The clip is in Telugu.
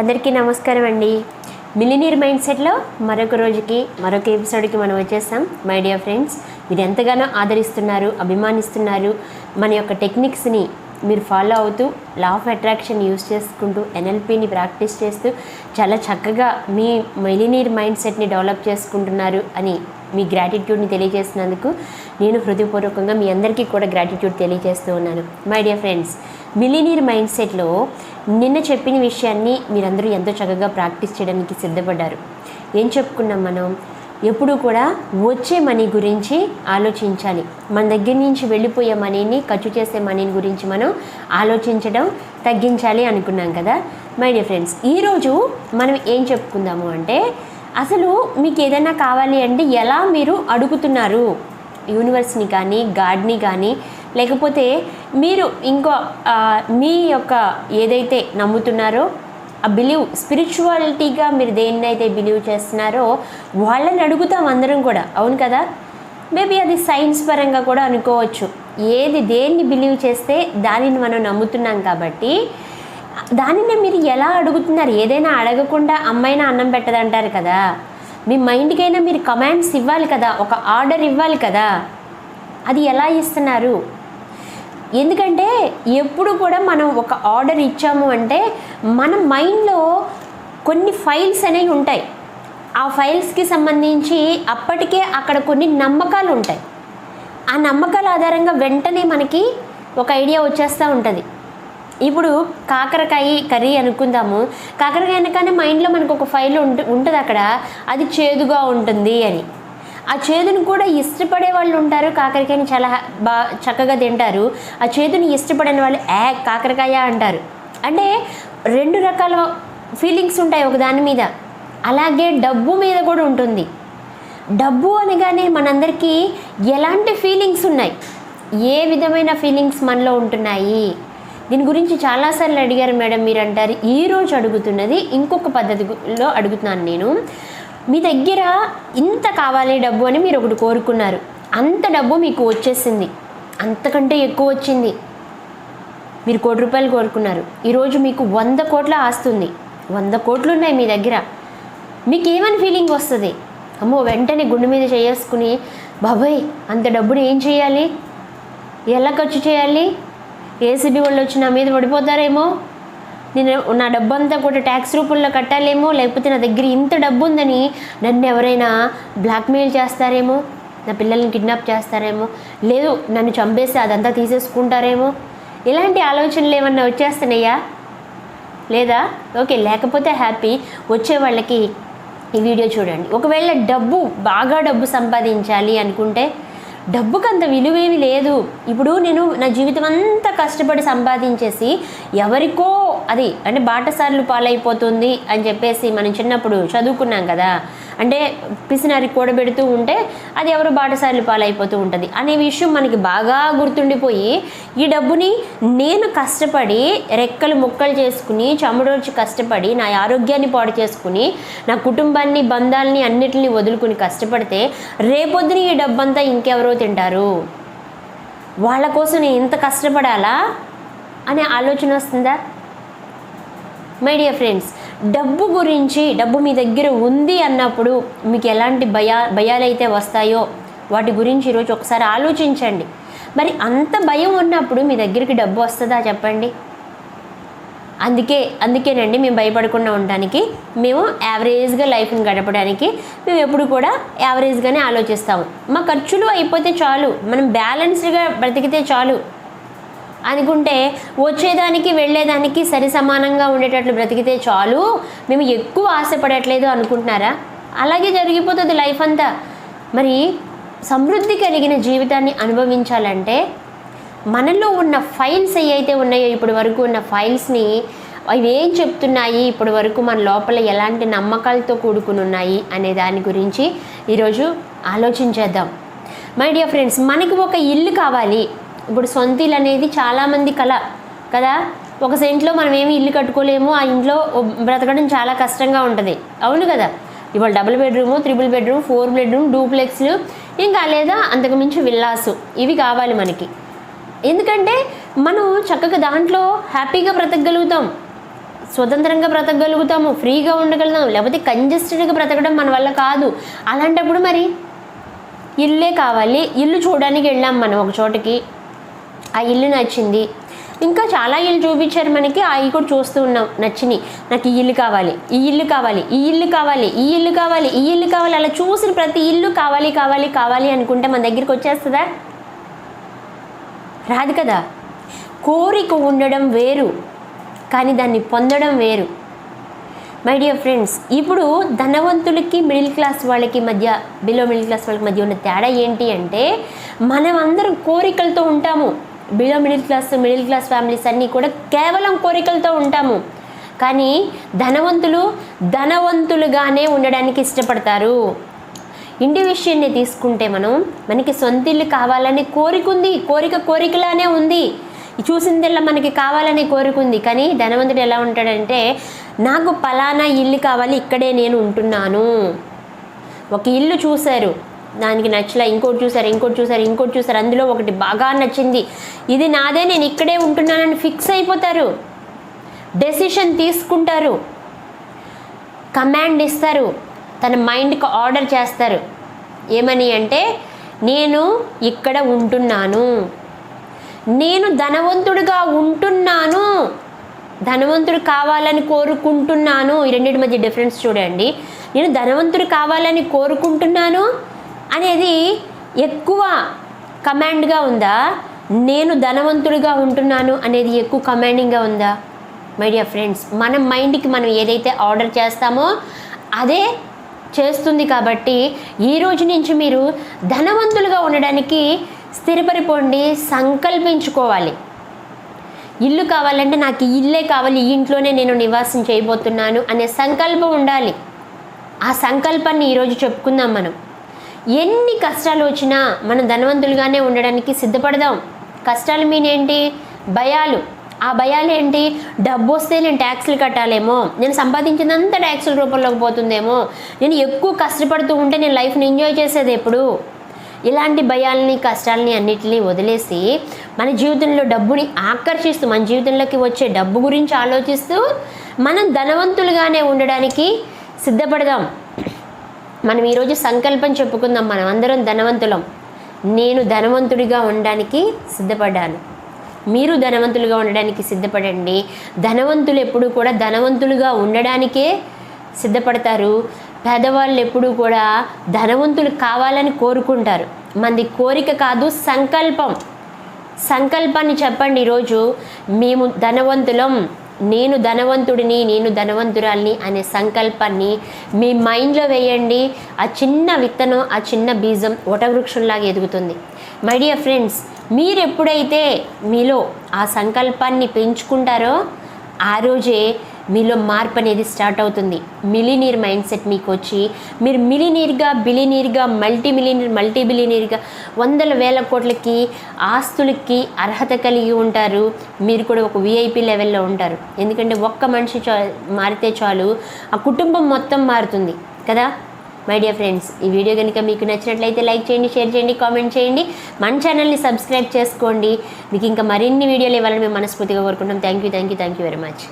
అందరికీ నమస్కారం అండి. మిలినీర్ మైండ్ సెట్లో మరొక రోజుకి మరొక ఎపిసోడ్కి మనం వచ్చేసాం. మై డియర్ ఫ్రెండ్స్, మీరు ఎంతగానో ఆదరిస్తున్నారు, అభిమానిస్తున్నారు. మన యొక్క టెక్నిక్స్ని మీరు ఫాలో అవుతూ లా ఆఫ్ అట్రాక్షన్ యూజ్ చేసుకుంటూ ఎన్ఎల్పిని ప్రాక్టీస్ చేస్తూ చాలా చక్కగా మీ మిలినీర్ మైండ్ సెట్ని డెవలప్ చేసుకుంటున్నారు అని మీ గ్రాటిట్యూడ్ని తెలియజేసినందుకు నేను హృదయపూర్వకంగా మీ అందరికీ కూడా గ్రాటిట్యూడ్ తెలియజేస్తూ ఉన్నాను. My dear friends, millionaire mind సెట్లో నిన్న చెప్పిన విషయాన్ని మీరందరూ ఎంతో చక్కగా ప్రాక్టీస్ చేయడానికి సిద్ధపడ్డారు. ఏం చెప్పుకున్నాం మనం? ఎప్పుడూ కూడా వచ్చే మనీ గురించి ఆలోచించాలి. మన దగ్గర నుంచి వెళ్ళిపోయే మనీని, ఖర్చు చేసే మనీని గురించి మనం ఆలోచించడం తగ్గించాలి అనుకున్నాం కదా. మై డియర్ ఫ్రెండ్స్, ఈరోజు మనం ఏం చెప్పుకుందాము అంటే, అసలు మీకు ఏదైనా కావాలి అంటే ఎలా మీరు అడుగుతున్నారు? యూనివర్స్ని కానీ, గాడ్ని కానీ, లేకపోతే మీరు ఇంకో మీ యొక్క ఏదైతే నమ్ముతున్నారో ఆ బిలీవ్, స్పిరిచువాలిటీగా మీరు దేన్నైతే బిలీవ్ చేస్తున్నారో వాళ్ళని అడుగుతాం అందరం కూడా, అవును కదా. మేబీ అది సైన్స్ పరంగా కూడా అనుకోవచ్చు. దేన్ని బిలీవ్ చేస్తే దానిని మనం నమ్ముతున్నాం కాబట్టి దానిని మీరు ఎలా అడుగుతున్నారు? ఏదైనా అడగకుండా అమ్మాయినా అన్నం పెట్టదంటారు కదా. మీ మైండ్కైనా మీరు కమాండ్స్ ఇవ్వాలి కదా, ఒక ఆర్డర్ ఇవ్వాలి కదా. అది ఎలా ఇస్తున్నారు? ఎందుకంటే ఎప్పుడు కూడా మనం ఒక ఆర్డర్ ఇచ్చాము అంటే మన మైండ్లో కొన్ని ఫైల్స్ అనేవి ఉంటాయి. ఆ ఫైల్స్కి సంబంధించి అప్పటికే అక్కడ కొన్ని నమ్మకాలు ఉంటాయి. ఆ నమ్మకాల ఆధారంగా వెంటనే మనకి ఒక ఐడియా వచ్చేస్తూ ఉంటుంది. ఇప్పుడు కాకరకాయ కర్రీ అనుకుందాము. కాకరకాయ అనగానే మైండ్లో మనకు ఒక ఫైల్ ఉంటుంది అక్కడ, అది చేదుగా ఉంటుంది అని. ఆ చేదుని కూడా ఇష్టపడే వాళ్ళు ఉంటారు, కాకరకాయని చాలా చక్కగా తింటారు. ఆ చేదుని ఇష్టపడని వాళ్ళు కాకరకాయ అంటారు. అంటే రెండు రకాల ఫీలింగ్స్ ఉంటాయి ఒక దాని మీద. అలాగే డబ్బు మీద కూడా ఉంటుంది. డబ్బు అనగానే మనందరికీ ఎలాంటి ఫీలింగ్స్ ఉన్నాయి, ఏ విధమైన ఫీలింగ్స్ మనలో ఉంటున్నాయి? దీని గురించి చాలాసార్లు అడిగారు మేడం మీరు అంటారు. ఈరోజు అడుగుతున్నది ఇంకొక పద్ధతిలో అడుగుతున్నాను నేను. మీ దగ్గర ఇంత కావాలి డబ్బు అని మీరు ఒకటి కోరుకున్నారు, అంత డబ్బు మీకు వచ్చేసింది, అంతకంటే ఎక్కువ వచ్చింది. మీరు ₹1,00,00,000 కోరుకున్నారు, ఈరోజు మీకు 100 కోట్ల ఆస్తుంది, 100 కోట్లు ఉన్నాయి మీ దగ్గర. మీకు ఏమని ఫీలింగ్ వస్తుంది? అమ్మో, వెంటనే గుండె మీద చేసుకుని, బాబాయ్ అంత డబ్బుని ఏం చేయాలి, ఎలా ఖర్చు చేయాలి, ఏసీబీ వాళ్ళు వచ్చి నా మీద పడిపోతారేమో, నేను నా డబ్బు అంతా కూడా ట్యాక్స్ రూపంలో కట్టాలేమో, లేకపోతే నా దగ్గర ఇంత డబ్బు ఉందని నన్ను ఎవరైనా బ్లాక్మెయిల్ చేస్తారేమో, నా పిల్లల్ని కిడ్నాప్ చేస్తారేమో, లేదు నన్ను చంపేసి అదంతా తీసేసుకుంటారేమో, ఇలాంటి ఆలోచనలు ఏమన్నా వచ్చేస్తున్నాయా? లేదా? ఓకే, లేకపోతే హ్యాపీ. వచ్చే వాళ్ళకి ఈ వీడియో చూడండి. ఒకవేళ బాగా డబ్బు సంపాదించాలి అనుకుంటే డబ్బుకు అంత విలువేమి లేదు. ఇప్పుడు నేను నా జీవితం అంతా కష్టపడి సంపాదించేసి ఎవరికో అది అంటే బాటసార్లు పాలైపోతుంది అని చెప్పేసి మనం చిన్నప్పుడు చదువుకున్నాం కదా. అంటే పిసినారి కూడబెడుతూ ఉంటే అది ఎవరు బాటసార్లు పాలైపోతూ ఉంటుంది అనే విషయం మనకి బాగా గుర్తుండిపోయి, ఈ డబ్బుని నేను కష్టపడి రెక్కలు ముక్కలు చేసుకుని చెమడోర్చి కష్టపడి నా ఆరోగ్యాన్ని పాడు చేసుకుని నా కుటుంబాన్ని, బంధాలని అన్నిటిని వదులుకుని కష్టపడితే రేపొద్దున ఈ డబ్బంతా ఇంకెవరో తింటారు, వాళ్ళ కోసం నేను ఇంత కష్టపడాలా అనే ఆలోచన వస్తుందా? మై డియర్ ఫ్రెండ్స్, డబ్బు గురించి, డబ్బు మీ దగ్గర ఉంది అన్నప్పుడు మీకు ఎలాంటి భయాలు అయితే వస్తాయో వాటి గురించి ఈరోజు ఒకసారి ఆలోచించండి. మరి అంత భయం ఉన్నప్పుడు మీ దగ్గరికి డబ్బు వస్తుందా చెప్పండి? అందుకేనండి మేము భయపడకుండా ఉండడానికి, మేము యావరేజ్గా లైఫ్ని గడపడానికి మేము ఎప్పుడు కూడా యావరేజ్గానే ఆలోచిస్తాము. మా ఖర్చులు అయిపోతే చాలు, మనం బ్యాలెన్స్డ్గా బ్రతికితే చాలు అనుకుంటే, వచ్చేదానికి వెళ్ళేదానికి సరి సమానంగా ఉండేటట్లు బ్రతికితే చాలు, మేము ఎక్కువ ఆశపడట్లేదు అనుకుంటున్నారా? అలాగే జరిగిపోతుంది లైఫ్ అంతా. మరి సమృద్ధి కలిగిన జీవితాన్ని అనుభవించాలంటే మనలో ఉన్న ఫైల్స్ ఏవైతే ఉన్నాయో, ఇప్పటి వరకు ఉన్న ఫైల్స్ని, అవి ఏం చెప్తున్నాయి, ఇప్పటి వరకు మన లోపల ఎలాంటి నమ్మకాలతో కూడుకుని ఉన్నాయి అనే దాని గురించి ఈరోజు ఆలోచించేద్దాం. మై డియర్ ఫ్రెండ్స్, మనకి ఒక ఇల్లు కావాలి. ఇప్పుడు సొంత ఇల్లు అనేది చాలామంది కల కదా. ఒక సెంట్లో మనం ఏమి ఇల్లు కట్టుకోలేము, ఆ ఇంట్లో బ్రతకడం చాలా కష్టంగా ఉంటుంది, అవును కదా. ఇవాళ 2 బెడ్రూమ్, 3 బెడ్రూమ్, 4 బెడ్రూమ్, డూప్లెక్స్లు, ఇంకా లేదా అంతకుమించి విల్లాసు, ఇవి కావాలి మనకి. ఎందుకంటే మనం చక్కగా దాంట్లో హ్యాపీగా బ్రతకగలుగుతాం. స్వతంత్రంగా బ్రతకగలుగుతాము, ఫ్రీగా ఉండగలుగుతాము. లేకపోతే కంజెస్టెడ్గా బ్రతకడం మన వల్ల కాదు. అలాంటప్పుడు మరి ఇల్లే కావాలి. ఇల్లు చూడడానికి వెళ్ళాం మనం ఒక చోటకి, ఆ ఇల్లు నచ్చింది. ఇంకా చాలా ఇల్లు చూపించారు మనకి, అవి కూడా చూస్తూ ఉన్నాం, నచ్చినాయి. నాకు ఈ ఇల్లు కావాలి, ఈ ఇల్లు కావాలి, ఈ ఇల్లు కావాలి, ఈ ఇల్లు కావాలి, ఈ ఇల్లు కావాలి. అలా చూసిన ప్రతి ఇల్లు కావాలి కావాలి కావాలి అనుకుంటే మన దగ్గరికి వచ్చేస్తుందా? రాదు కదా. కోరిక ఉండడం వేరు, కానీ దాన్ని పొందడం వేరు. మై డియర్ ఫ్రెండ్స్, ఇప్పుడు ధనవంతులకి మిడిల్ క్లాస్ వాళ్ళకి మధ్య, బిలో మిడిల్ క్లాస్ వాళ్ళకి మధ్య ఉన్న తేడా ఏంటి అంటే, మనం అందరం కోరికలతో ఉంటాము. బిలో మిడిల్ క్లాస్ ఫ్యామిలీస్ అన్నీ కూడా కేవలం కోరికలతో ఉంటాము. కానీ ధనవంతులుగానే ఉండడానికి ఇష్టపడతారు. ఇంటి విషయాన్ని తీసుకుంటే మనకి సొంత ఇల్లు కావాలనే కోరిక ఉంది, కోరికలానే ఉంది. చూసిందల్లా మనకి కావాలనే కోరిక ఉంది. కానీ ధనవంతుడు ఎలా ఉంటాడంటే, నాకు పలానా ఇల్లు కావాలి, ఇక్కడే నేను ఉంటున్నాను. ఒక ఇల్లు చూశారు, దానికి నచ్చలే, ఇంకోటి చూసారు, అందులో ఒకటి బాగా నచ్చింది, ఇది నాదే, నేను ఇక్కడే ఉంటున్నానని ఫిక్స్ అయిపోతారు. డెసిషన్ తీసుకుంటారు, కమాండ్ ఇస్తారు, తన మైండ్కి ఆర్డర్ చేస్తారు. ఏమని అంటే, నేను ఇక్కడ ఉంటున్నాను, నేను ధనవంతుడిగా ఉంటున్నాను, ధనవంతుడు కావాలని కోరుకుంటున్నాను. ఈ రెండింటి మధ్య డిఫరెన్స్ చూడండి. నేను ధనవంతుడు కావాలని కోరుకుంటున్నాను అనేది ఎక్కువ కమాండ్గా ఉందా, నేను ధనవంతుడిగా ఉంటున్నాను అనేది ఎక్కువ కమాండింగ్గా ఉందా? మై డియర్ ఫ్రెండ్స్, మన మైండ్కి మనం ఏదైతే ఆర్డర్ చేస్తామో అదే చేస్తుంది. కాబట్టి ఈ రోజు నుంచి మీరు ధనవంతులుగా ఉండడానికి స్థిరపడిపోండి, సంకల్పించుకోవాలి. ఇల్లు కావాలంటే నాకు ఈ ఇల్లే కావాలి, ఈ ఇంట్లోనే నేను నివాసం చేయబోతున్నాను అనే సంకల్పం ఉండాలి. ఆ సంకల్పాన్ని ఈరోజు చెప్పుకుందాం. మనం ఎన్ని కష్టాలు వచ్చినా మనం ధనవంతులుగానే ఉండడానికి సిద్ధపడదాం. కష్టాలు మీన్ ఏంటి? భయాలు. ఆ భయాలు ఏంటి? డబ్బు వస్తే నేను ట్యాక్స్లు కట్టాలేమో, నేను సంపాదించినంత ట్యాక్సుల రూపంలోకి పోతుందేమో, నేను ఎక్కువ కష్టపడుతూ ఉంటే నేను లైఫ్ని ఎంజాయ్ చేసేది ఎప్పుడు? ఇలాంటి భయాలని, కష్టాలని అన్నిటినీ వదిలేసి మన జీవితంలో డబ్బుని ఆకర్షిస్తూ, మన జీవితంలోకి వచ్చే డబ్బు గురించి ఆలోచిస్తూ మనం ధనవంతులుగానే ఉండడానికి సిద్ధపడదాం. మనం ఈరోజు సంకల్పం చెప్పుకుందాం, మనం అందరం ధనవంతులం. నేను ధనవంతుడిగా ఉండడానికి సిద్ధపడ్డాను, మీరు ధనవంతులుగా ఉండడానికి సిద్ధపడండి. ధనవంతులు ఎప్పుడు కూడా ధనవంతులుగా ఉండడానికే సిద్ధపడతారు. పేదవాళ్ళు ఎప్పుడూ కూడా ధనవంతులు కావాలని కోరుకుంటారు. మనది కోరిక కాదు, సంకల్పం. సంకల్పాన్ని చెప్పండి ఈరోజు, మేము ధనవంతులం, నేను ధనవంతుడిని, నేను ధనవంతురాల్ని అనే సంకల్పాన్ని మీ మైండ్లో వేయండి. ఆ చిన్న విత్తనం, ఆ చిన్న బీజం వటవృక్షంలాగా ఎదుగుతుంది. మై డియర్ ఫ్రెండ్స్, మీరు ఎప్పుడైతే మీలో ఆ సంకల్పాన్ని పెంచుకుంటారో ఆ రోజే మీలో మార్పు అనేది స్టార్ట్ అవుతుంది. మిలినీర్ మైండ్ సెట్ మీకు వచ్చి మీరు మిలినీర్గా, బిలినీర్గా, మల్టీ బిలినీర్గా, వందల వేల కోట్లకి ఆస్తులకి అర్హత కలిగి ఉంటారు. మీరు కూడా ఒక విఐపి లెవెల్లో ఉంటారు. ఎందుకంటే ఒక్క మనిషి మారితే చాలు, ఆ కుటుంబం మొత్తం మారుతుంది కదా. మై డియర్ ఫ్రెండ్స్, ఈ వీడియో కనుక మీకు నచ్చినట్లయితే లైక్ చేయండి, షేర్ చేయండి, కామెంట్ చేయండి, మన ఛానల్ని సబ్స్క్రైబ్ చేసుకోండి. మీకు ఇంకా మరిన్ని వీడియోలు ఇవ్వాలని మేము మనస్ఫూర్తిగా కోరుకుంటాం. Thank you very much.